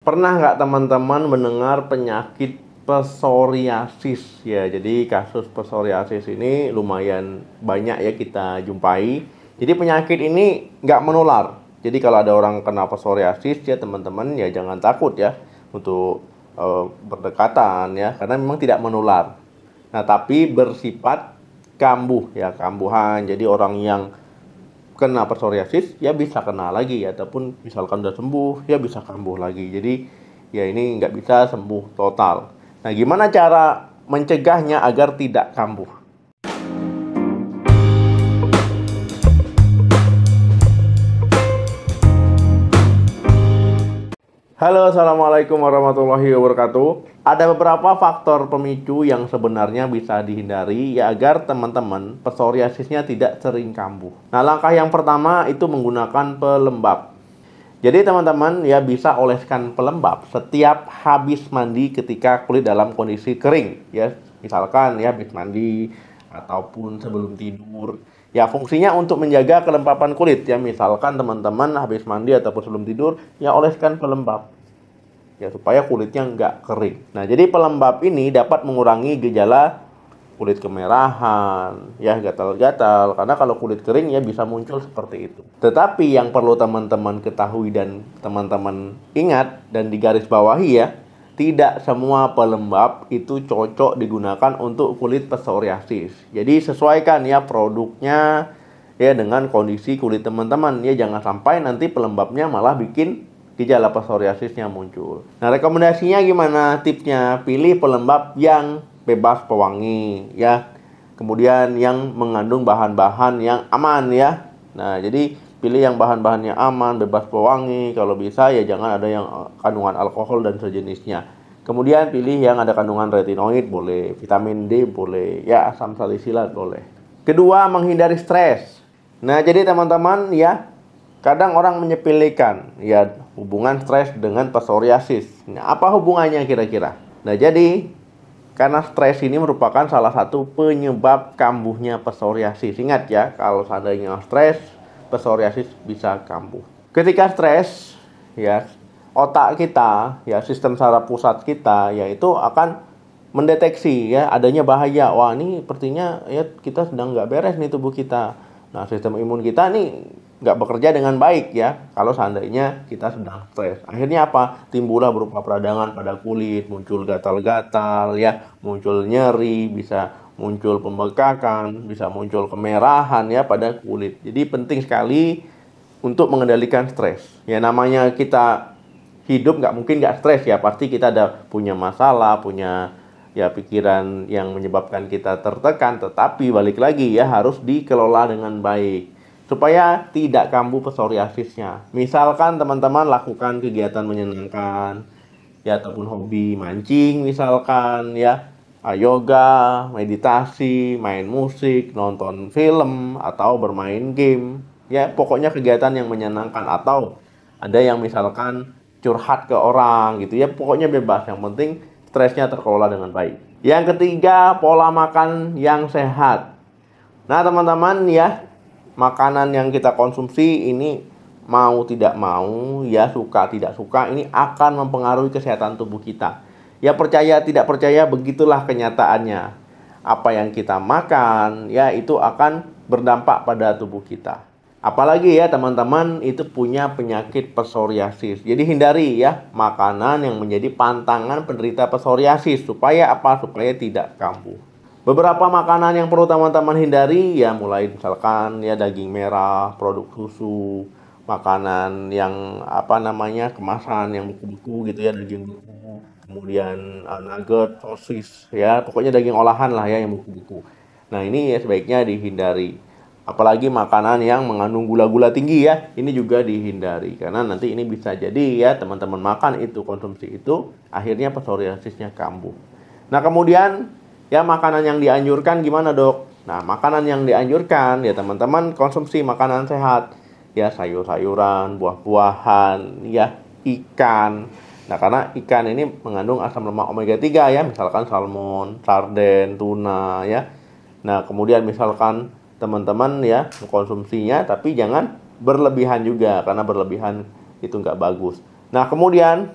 Pernah nggak teman-teman mendengar penyakit psoriasis? Ya, jadi kasus psoriasis ini lumayan banyak ya kita jumpai. Jadi penyakit ini nggak menular. Jadi kalau ada orang kena psoriasis ya teman-teman ya jangan takut ya untuk berdekatan ya, karena memang tidak menular. Nah, tapi bersifat kambuh ya, kambuhan. Jadi orang yang kena psoriasis ya bisa kena lagi ya, ataupun misalkan udah sembuh ya bisa kambuh lagi. Jadi ya ini nggak bisa sembuh total. Nah, gimana cara mencegahnya agar tidak kambuh? Halo, assalamualaikum warahmatullahi wabarakatuh. Ada beberapa faktor pemicu yang sebenarnya bisa dihindari ya agar teman-teman psoriasisnya tidak sering kambuh. Nah, langkah yang pertama itu menggunakan pelembab. Jadi teman-teman ya bisa oleskan pelembab setiap habis mandi ketika kulit dalam kondisi kering ya. Misalkan ya habis mandi ataupun sebelum tidur. Ya, fungsinya untuk menjaga kelembapan kulit ya. Misalkan teman-teman habis mandi ataupun sebelum tidur, ya oleskan pelembab. Ya, supaya kulitnya nggak kering. Nah, jadi pelembab ini dapat mengurangi gejala kulit kemerahan, ya gatal-gatal. Karena kalau kulit kering ya bisa muncul seperti itu. Tetapi yang perlu teman-teman ketahui dan teman-teman ingat dan digarisbawahi ya, tidak semua pelembab itu cocok digunakan untuk kulit psoriasis. Jadi sesuaikan ya produknya ya dengan kondisi kulit teman-teman ya, jangan sampai nanti pelembabnya malah bikin gejala psoriasisnya muncul. Nah, rekomendasinya gimana? Tipsnya, pilih pelembab yang bebas pewangi ya. Kemudian yang mengandung bahan-bahan yang aman ya. Nah, jadi pilih yang bahan-bahannya aman, bebas pewangi. Kalau bisa ya jangan ada yang kandungan alkohol dan sejenisnya. Kemudian pilih yang ada kandungan retinoid boleh, vitamin D boleh, ya asam salisilat boleh. Kedua, menghindari stres. Nah, jadi teman-teman ya, kadang orang menyepelekan ya hubungan stres dengan psoriasis. Nah, apa hubungannya kira-kira? Nah, jadi karena stres ini merupakan salah satu penyebab kambuhnya psoriasis. Ingat ya, kalau seandainya stres, psoriasis bisa kambuh. Ketika stres, ya otak kita, ya sistem saraf pusat kita, yaitu akan mendeteksi ya adanya bahaya. Wah, ini sepertinya ya kita sedang nggak beres nih tubuh kita. Nah, sistem imun kita nih nggak bekerja dengan baik ya kalau seandainya kita sedang stres. Akhirnya apa? Timbullah berupa peradangan pada kulit, muncul gatal-gatal ya, muncul nyeri, bisa muncul pembekakan, bisa muncul kemerahan ya pada kulit. Jadi penting sekali untuk mengendalikan stres. Ya, namanya kita hidup nggak mungkin nggak stres ya, pasti kita ada punya masalah, punya ya pikiran yang menyebabkan kita tertekan, tetapi balik lagi ya harus dikelola dengan baik supaya tidak kambuh psoriasisnya. Misalkan teman-teman lakukan kegiatan menyenangkan ya, ataupun hobi mancing misalkan ya, yoga, meditasi, main musik, nonton film, atau bermain game ya, pokoknya kegiatan yang menyenangkan. Atau ada yang misalkan curhat ke orang gitu ya, pokoknya bebas, yang penting stresnya terkelola dengan baik. Yang ketiga, pola makan yang sehat. Nah, teman-teman ya, makanan yang kita konsumsi ini mau tidak mau ya, suka tidak suka, ini akan mempengaruhi kesehatan tubuh kita. Ya percaya tidak percaya, begitulah kenyataannya. Apa yang kita makan ya itu akan berdampak pada tubuh kita. Apalagi ya teman-teman itu punya penyakit psoriasis. Jadi hindari ya makanan yang menjadi pantangan penderita psoriasis. Supaya apa? Supaya tidak kambuh. Beberapa makanan yang perlu teman-teman hindari ya, mulai misalkan ya daging merah, produk susu, makanan yang kemasan yang beku-beku gitu ya, daging beku, kemudian nugget, sosis ya, pokoknya daging olahan lah ya yang beku-beku. Nah, ini ya sebaiknya dihindari. Apalagi makanan yang mengandung gula-gula tinggi ya, ini juga dihindari karena nanti ini bisa jadi ya teman-teman makan itu, konsumsi itu, akhirnya psoriasisnya kambuh. Nah, kemudian ya makanan yang dianjurkan gimana dok? Nah, makanan yang dianjurkan ya teman-teman konsumsi makanan sehat. Ya sayur-sayuran, buah-buahan, ya ikan. Nah, karena ikan ini mengandung asam lemak omega 3 ya. Misalkan salmon, sarden, tuna ya. Nah, kemudian misalkan teman-teman ya mengkonsumsinya, tapi jangan berlebihan juga. Karena berlebihan itu nggak bagus. Nah, kemudian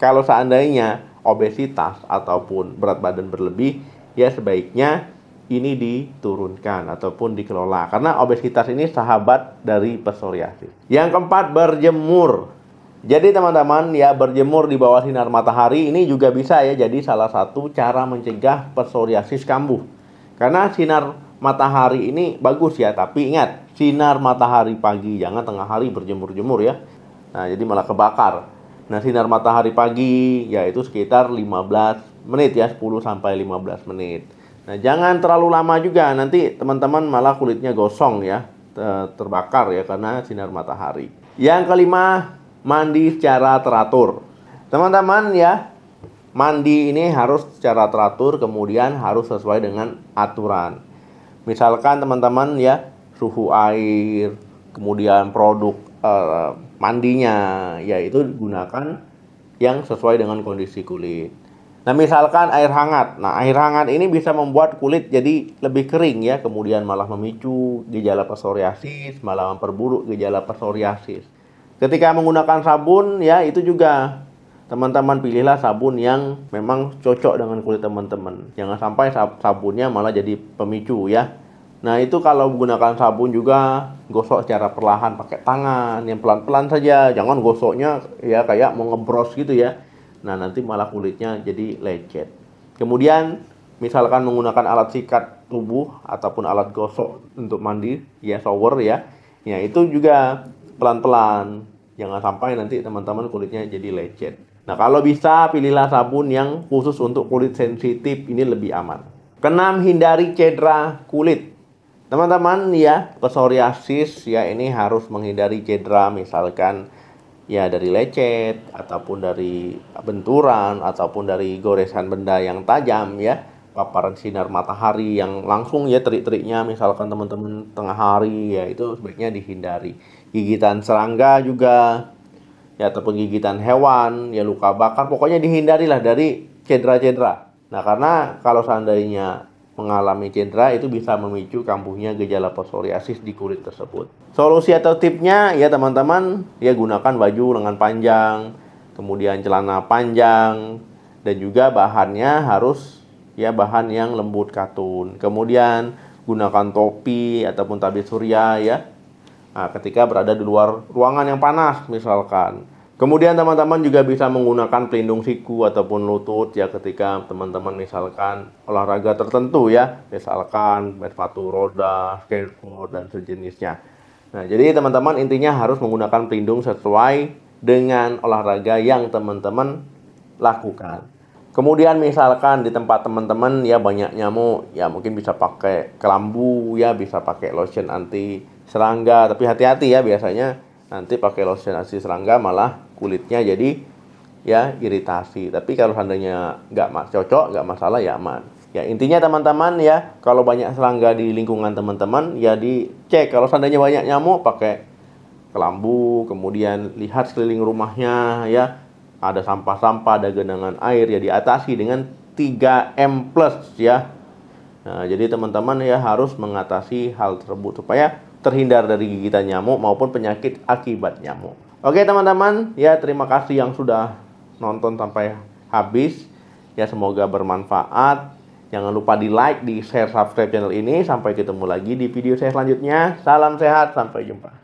kalau seandainya obesitas ataupun berat badan berlebih, ya sebaiknya ini diturunkan ataupun dikelola. Karena obesitas ini sahabat dari psoriasis. Yang keempat, berjemur. Jadi teman-teman ya, berjemur di bawah sinar matahari ini juga bisa ya jadi salah satu cara mencegah psoriasis kambuh. Karena sinar matahari ini bagus ya, tapi ingat, sinar matahari pagi, jangan tengah hari berjemur-jemur ya. Nah, jadi malah kebakar. Nah, sinar matahari pagi yaitu sekitar 15 menit ya, 10 sampai 15 menit. Nah, jangan terlalu lama juga, nanti teman-teman malah kulitnya gosong ya, terbakar ya karena sinar matahari. Yang kelima, mandi secara teratur. Teman-teman ya, mandi ini harus secara teratur, kemudian harus sesuai dengan aturan. Misalkan teman-teman ya, suhu air, kemudian produk mandinya, yaitu gunakan yang sesuai dengan kondisi kulit. Nah, misalkan air hangat. Nah, air hangat ini bisa membuat kulit jadi lebih kering ya, kemudian malah memicu gejala psoriasis, malah memperburuk gejala psoriasis. Ketika menggunakan sabun ya, itu juga teman-teman pilihlah sabun yang memang cocok dengan kulit teman-teman. Jangan sampai sabunnya malah jadi pemicu ya. Nah, itu kalau menggunakan sabun juga gosok secara perlahan pakai tangan yang pelan-pelan saja. Jangan gosoknya ya kayak mau ngebros gitu ya. Nah, nanti malah kulitnya jadi lecet. Kemudian misalkan menggunakan alat sikat tubuh ataupun alat gosok untuk mandi ya, shower ya. Ya, itu juga pelan-pelan. Jangan sampai nanti teman-teman kulitnya jadi lecet. Nah, kalau bisa pilihlah sabun yang khusus untuk kulit sensitif, ini lebih aman. Keenam, hindari cedera kulit. Teman-teman ya, psoriasis ya ini harus menghindari cedera, misalkan ya dari lecet ataupun dari benturan ataupun dari goresan benda yang tajam ya, paparan sinar matahari yang langsung ya, terik-teriknya misalkan teman-teman tengah hari ya, itu sebaiknya dihindari. Gigitan serangga juga ya, ataupun gigitan hewan ya, luka bakar, pokoknya dihindarilah dari cedera-cedera. Nah, karena kalau seandainya mengalami cedera itu bisa memicu kambuhnya gejala psoriasis di kulit tersebut. Solusi atau tipsnya ya teman-teman ya, gunakan baju lengan panjang, kemudian celana panjang, dan juga bahannya harus ya bahan yang lembut katun. Kemudian gunakan topi ataupun tabir surya ya. Nah, ketika berada di luar ruangan yang panas misalkan. Kemudian teman-teman juga bisa menggunakan pelindung siku ataupun lutut ya, ketika teman-teman misalkan olahraga tertentu ya, misalkan sepatu roda, skateboard, dan sejenisnya. Nah, jadi teman-teman intinya harus menggunakan pelindung sesuai dengan olahraga yang teman-teman lakukan. Kemudian misalkan di tempat teman-teman ya banyak nyamuk, ya mungkin bisa pakai kelambu ya, bisa pakai lotion anti serangga, tapi hati-hati ya, biasanya nanti pakai lotion anti serangga malah kulitnya jadi ya iritasi. Tapi kalau seandainya nggak cocok, nggak masalah ya, aman. Ya intinya teman-teman ya, kalau banyak serangga di lingkungan teman-teman ya dicek. Kalau seandainya banyak nyamuk, pakai kelambu, kemudian lihat sekeliling rumahnya ya, ada sampah-sampah, ada genangan air ya, diatasi dengan 3M+ ya. Nah, jadi teman-teman ya harus mengatasi hal tersebut supaya terhindar dari gigitan nyamuk maupun penyakit akibat nyamuk. Oke teman-teman, ya terima kasih yang sudah nonton sampai habis. Ya semoga bermanfaat. Jangan lupa di like, di share, subscribe channel ini. Sampai ketemu lagi di video saya selanjutnya. Salam sehat, sampai jumpa.